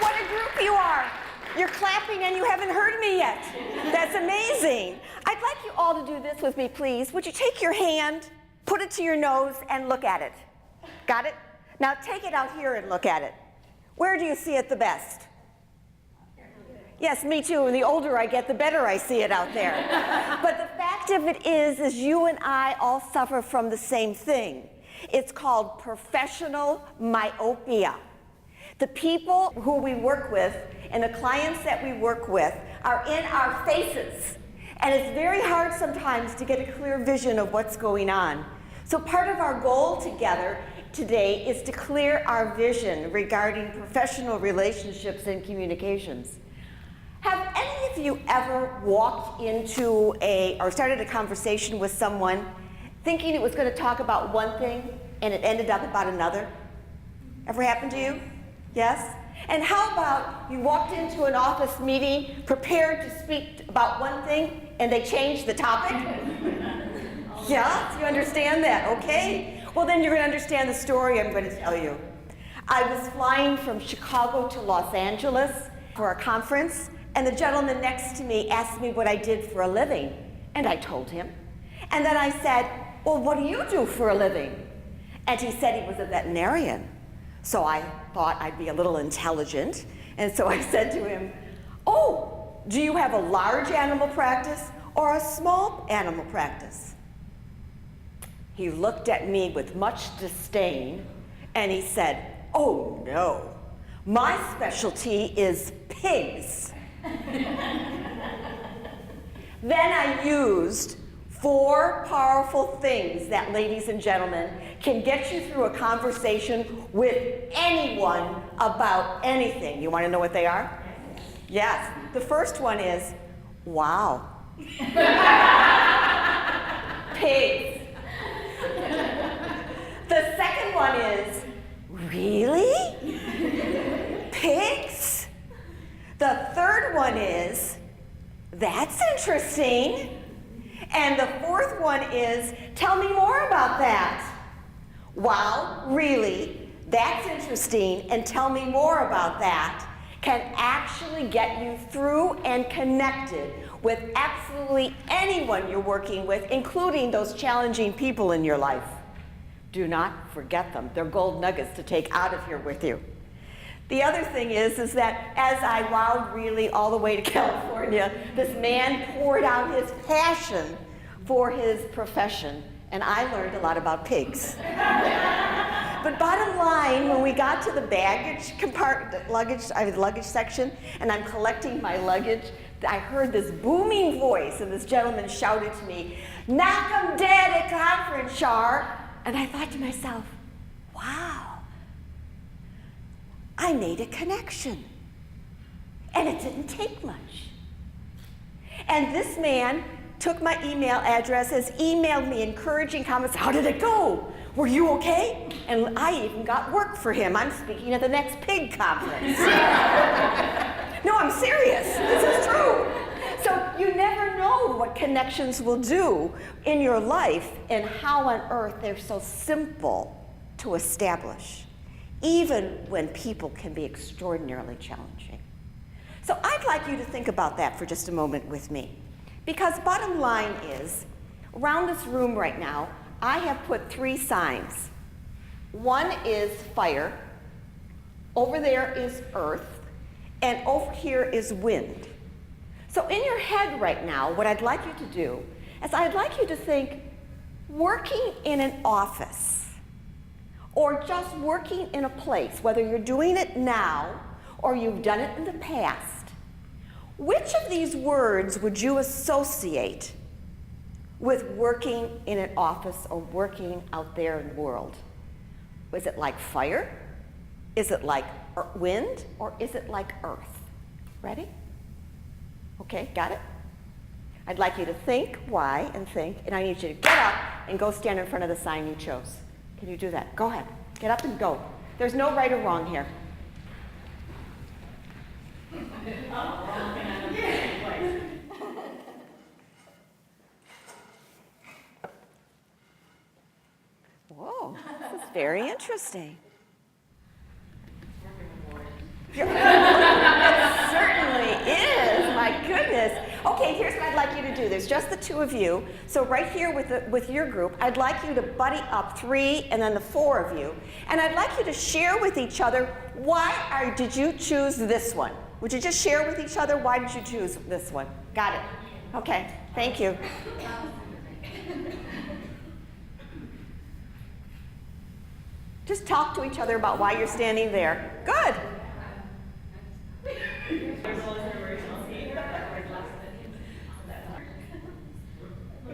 What a group you are. You're clapping and you haven't heard me yet. That's amazing. I'd like you all to do this with me, please. Would you take your hand, put it to your nose, and look at it? Got it? Now take it out here and look at it. Where do you see it the best? Yes, me too. And the older I get, the better I see it out there. But the fact of it is you and I all suffer from the same thing. It's called professional myopia. The people who we work with and the clients that we work with are in our faces. And it's very hard sometimes to get a clear vision of what's going on. So part of our goal together today is to clear our vision regarding professional relationships and communications. Have any of you ever walked into or started a conversation with someone thinking it was going to talk about one thing and it ended up about another? Ever happened to you? Yes? And how about you walked into an office meeting prepared to speak about one thing and they changed the topic? Yeah? You understand that? Okay. Well, then you're going to understand the story I'm going to tell you. I was flying from Chicago to Los Angeles for a conference, and the gentleman next to me asked me what I did for a living, and I told him. And then I said, well, what do you do for a living? And he said he was a veterinarian. So I thought I'd be a little intelligent, and so I said to him, oh, do you have a large animal practice or a small animal practice? He looked at me with much disdain, and he said, oh no, my specialty is pigs. Then I used 4 powerful things that, ladies and gentlemen, can get you through a conversation with anyone about anything. You want to know what they are? Yes. The first one is, wow. Pigs. The second one is, really? Pigs? The third one is, that's interesting. And the fourth one is, tell me more about that. Wow, really? That's interesting, and tell me more about that, can actually get you through and connected with absolutely anyone you're working with, including those challenging people in your life. Do not forget them. They're gold nuggets to take out of here with you. The other thing is that as I wowed really all the way to California, this man poured out his passion for his profession, and I learned a lot about pigs. But bottom line, when we got to the baggage compartment, luggage section, and I'm collecting my luggage, I heard this booming voice, and this gentleman shouted to me, knock 'em dead at conference, Char. And I thought to myself, wow, I made a connection. And it didn't take much. And this man took my email address, has emailed me encouraging comments. How did it go? Were you okay? And I even got work for him. I'm speaking at the next pig conference. No, I'm serious. This is true. So you never know what connections will do in your life and how on earth they're so simple to establish, even when people can be extraordinarily challenging. So I'd like you to think about that for just a moment with me. Because bottom line is, around this room right now, I have put 3 signs. One is fire, over there is earth, and over here is wind. So in your head right now, what I'd like you to do is I'd like you to think working in an office or just working in a place, whether you're doing it now or you've done it in the past. Which of these words would you associate with working in an office or working out there in the world? Is it like fire? Is it like wind? Or is it like earth? Ready? Okay, got it? I'd like you to think, why, and I need you to get up and go stand in front of the sign you chose. Can you do that? Go ahead. Get up and go. There's no right or wrong here. Whoa, this is very interesting. It certainly is, my goodness. Okay, here's what I'd like you to do. There's just the two of you. So right here with your group, I'd like you to buddy up 3 and then the 4 of you. And I'd like you to share with each other, did you choose this one? Would you just share with each other, why did you choose this one? Got it. Okay, thank you. Just talk to each other about why you're standing there. Good.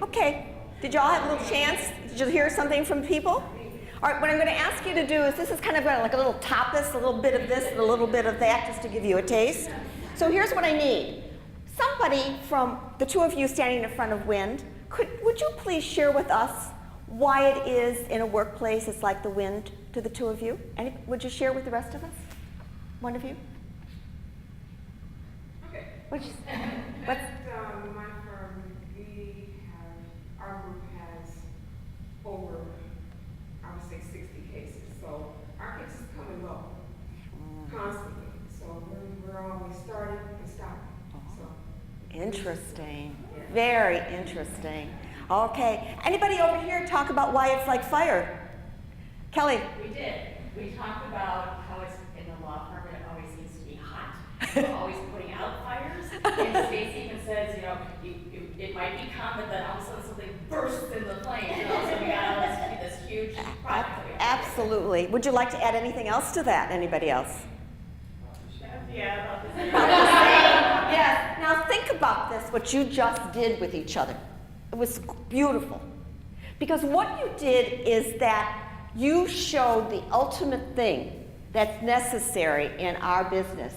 Okay, did y'all have a little chance? Did you hear something from people? All right, what I'm going to ask you to do is, this is kind of like a little tapas, a little bit of this and a little bit of that, just to give you a taste. So here's what I need. Somebody from the two of you standing in front of Wind, would you please share with us why it is in a workplace it's like the wind to the two of you? Would you share with the rest of us? One of you? Okay. What's My firm, our group has over, I would say 60 cases. So our cases come and go constantly. So we're always starting and stopping. So interesting. Very interesting. Okay. Anybody over here talk about why it's like fire? Kelly. We did. We talked about how it's in the law firm and it always seems to be hot. We're always putting out fires. And Stacy even says, it might be common that all of a sudden something bursts in the flame. And all of a sudden we got this huge project. Absolutely. Would you like to add anything else to that? Anybody else? Yeah, about the same. Yes. Now think about this, what you just did with each other. It was beautiful. Because what you did is that you showed the ultimate thing that's necessary in our business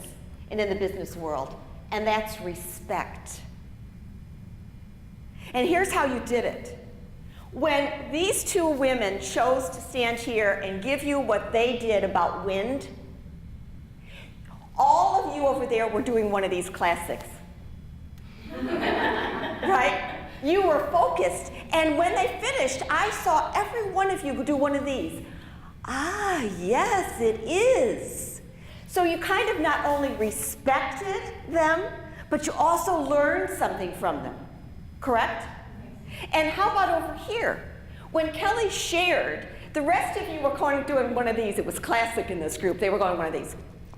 and in the business world, and that's respect. And here's how you did it. When these two women chose to stand here and give you what they did about wind, all of you over there were doing one of these classics. Right? You were focused. And when they finished, I saw every one of you do one of these. Ah, yes, it is. So you kind of not only respected them, but you also learned something from them. Correct? And how about over here? When Kelly shared, the rest of you were doing one of these. It was classic in this group. They were going one of these.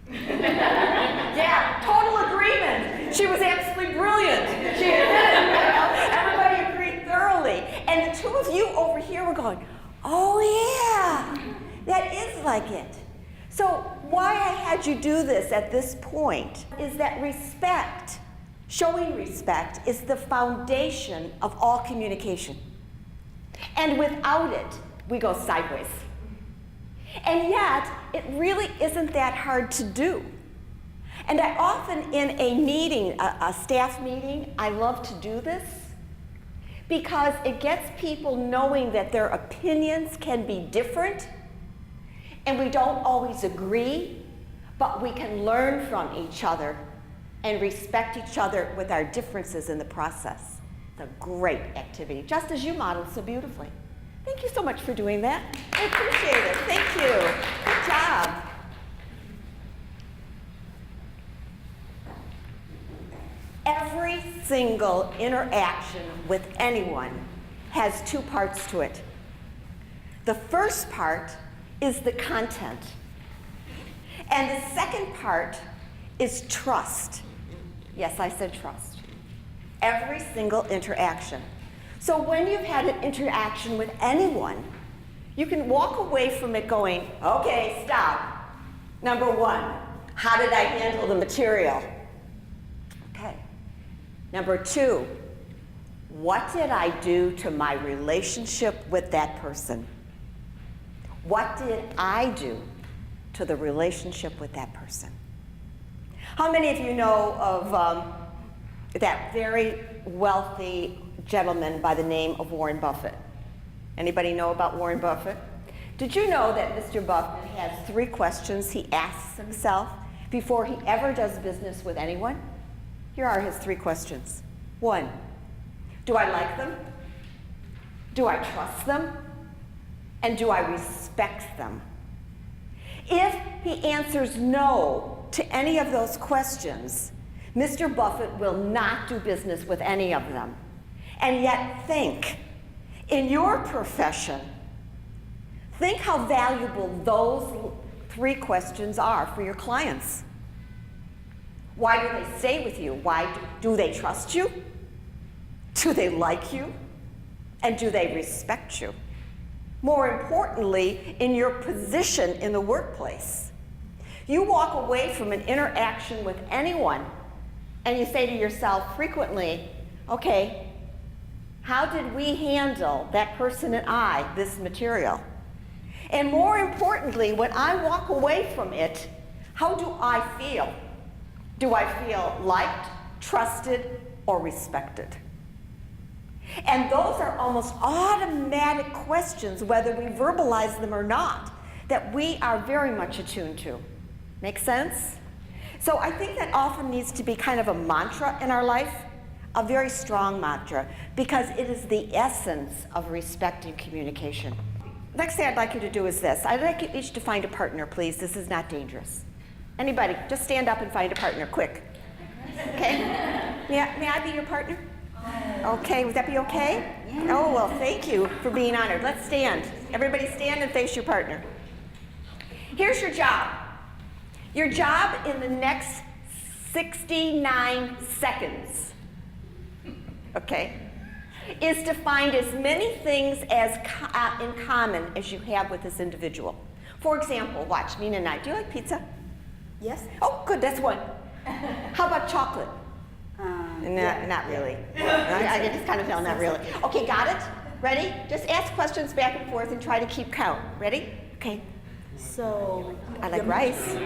Yeah, total agreement. She was absolutely brilliant. Everybody agreed thoroughly. And the two of you over here were going, oh yeah, that is like it. So why I had you do this at this point is that respect, showing respect, is the foundation of all communication. And without it, we go sideways. And yet, it really isn't that hard to do. And I often, in a meeting, a staff meeting, I love to do this because it gets people knowing that their opinions can be different and we don't always agree, but we can learn from each other and respect each other with our differences in the process. It's a great activity, just as you modeled so beautifully. Thank you so much for doing that. I appreciate it. Thank you. Good job. Every single interaction with anyone has two parts to it. The first part is the content. And the second part is trust. Yes, I said trust. Every single interaction. So when you've had an interaction with anyone, you can walk away from it going, okay, stop. Number one, how did I handle the material? Okay. Number two, what did I do to my relationship with that person? What did I do to the relationship with that person? How many of you know of that very wealthy gentleman by the name of Warren Buffett? Anybody know about Warren Buffett? Did you know that Mr. Buffett has 3 questions he asks himself before he ever does business with anyone? Here are his 3 questions. 1, do I like them? Do I trust them? And do I respect them? If he answers no to any of those questions, Mr. Buffett will not do business with any of them. And yet think, in your profession, think how valuable those 3 questions are for your clients. Why do they stay with you? Why do they trust you? Do they like you? And do they respect you? More importantly, in your position in the workplace. You walk away from an interaction with anyone and you say to yourself frequently, okay, how did we handle, that person and I, this material? And more importantly, when I walk away from it, how do I feel? Do I feel liked, trusted, or respected? And those are almost automatic questions, whether we verbalize them or not, that we are very much attuned to. Make sense? So I think that often needs to be kind of a mantra in our life, a very strong mantra, because it is the essence of respect and communication. Next thing I'd like you to do is this. I'd like you each to find a partner, please. This is not dangerous. Anybody, just stand up and find a partner, quick. Okay? May I be your partner? Okay, would that be okay? Yeah. Oh, well, thank you for being honored. Let's stand. Everybody stand and face your partner. Here's your job. Your job in the next 69 seconds, okay, is to find as many things as in common as you have with this individual. For example, watch, Nina and I. Do you like pizza? Yes. Oh, good, that's one. How about chocolate? Not really. I just kind of feel not really. Okay, got it? Ready? Just ask questions back and forth and try to keep count. Ready? Okay. So I like rice. I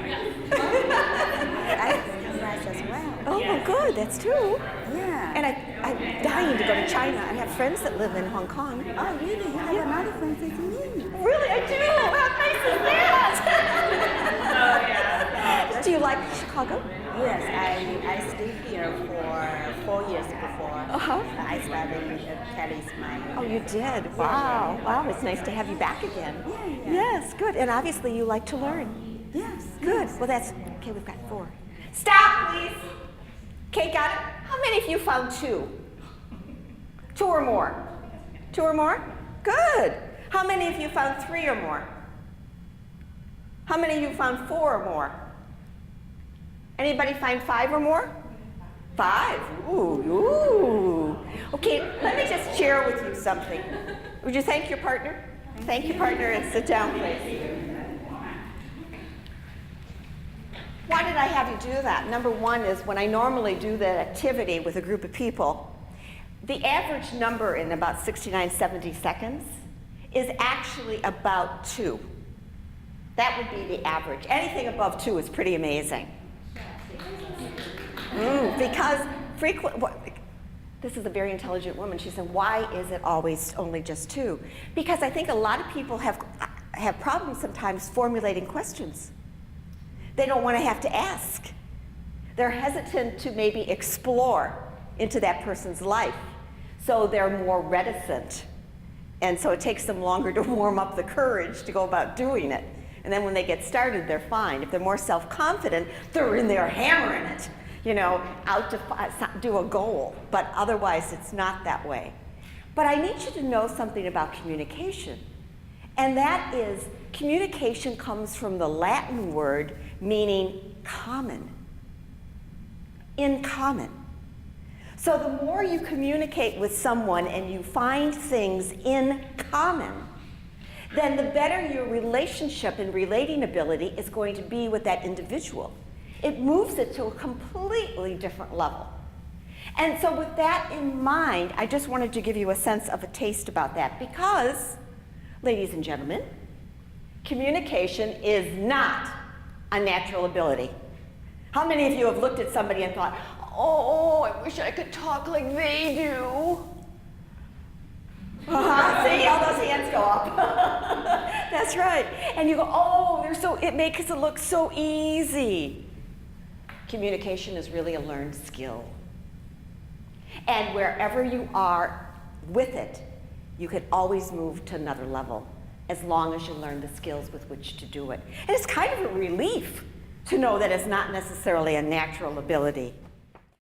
like rice as well. Oh, well, good. That's two. Yeah. And I'm dying to go to China. I have friends that live in Hong Kong. Oh, really? You have another friend that's me. Really, I do. How nice is that? Do you like Chicago? Yes, I stayed here for 4 years before. I studied at Kelly's Mine. Oh, you did? Wow. Wow, it's nice to have you back again. Yeah. Yes, good. And obviously you like to learn. Yes. Good. Well, that's, okay, we've got 4. Stop, please. Okay, got it? How many of you found 2? 2 or more? 2 or more? Good. How many of you found 3 or more? How many of you found 4 or more? Anybody find 5 or more? 5. Ooh. Okay, let me just share with you something. Would you thank your partner? Thank your partner and sit down, please. Why did I have you do that? Number one is when I normally do that activity with a group of people, the average number in about 69, 70 seconds is actually about 2. That would be the average. Anything above 2 is pretty amazing. Because this is a very intelligent woman. She said, why is it always only just 2? Because I think a lot of people have problems sometimes formulating questions. They don't want to have to ask. They're hesitant to maybe explore into that person's life. So they're more reticent. And so it takes them longer to warm up the courage to go about doing it. And then when they get started, they're fine. If they're more self-confident, they're in there hammering it, out to do a goal. But otherwise, it's not that way. But I need you to know something about communication. And that is, communication comes from the Latin word meaning common. In common. So the more you communicate with someone and you find things in common, then the better your relationship and relating ability is going to be with that individual. It moves it to a completely different level. And so with that in mind, I just wanted to give you a sense of a taste about that because, ladies and gentlemen, communication is not a natural ability. How many of you have looked at somebody and thought, oh, I wish I could talk like they do? See, all those hands go up. That's right. And you go, oh, it makes it look so easy. Communication is really a learned skill. And wherever you are with it, you can always move to another level. as long as you learn the skills with which to do it. And it's kind of a relief to know that it's not necessarily a natural ability.